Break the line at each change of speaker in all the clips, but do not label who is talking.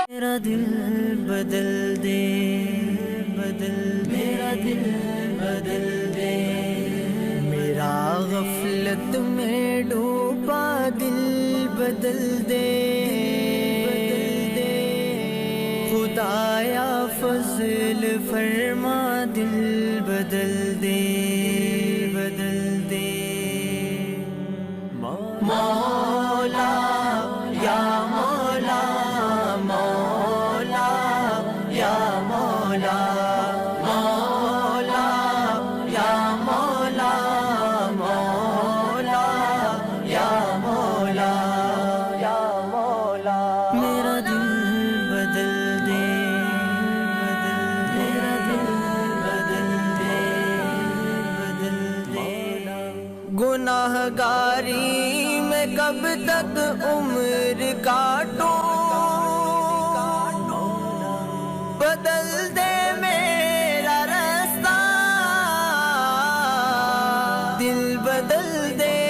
میرا دل بدل دے، میرا دل بدل دے، میرا غفلت میں ڈوبا دل بدل دے، خدایا فضل فرما دل بدل دے، مولا یا مولا، مولا یا مولا، مولا یا مولا، مولا یا مولا، یا مولا، میرا دل بدل دے، میرا دل بدل دے، گناہ گاری میں کب تک عمر کاٹوں، بدل دے میرا راستہ، دل بدل دے،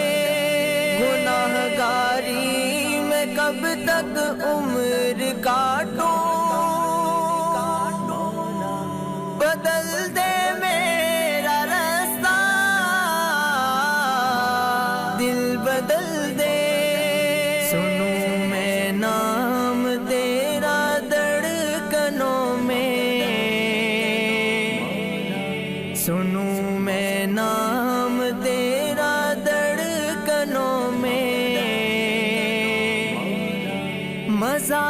گناہ گاری میں کب تک عمر کاٹوں، بدل دے میرا راستہ، دل بدل دے، سنوں میں نام تیرا دھڑکنوں میں، سنوں میں نام تیرا دھڑکنوں میں، مزہ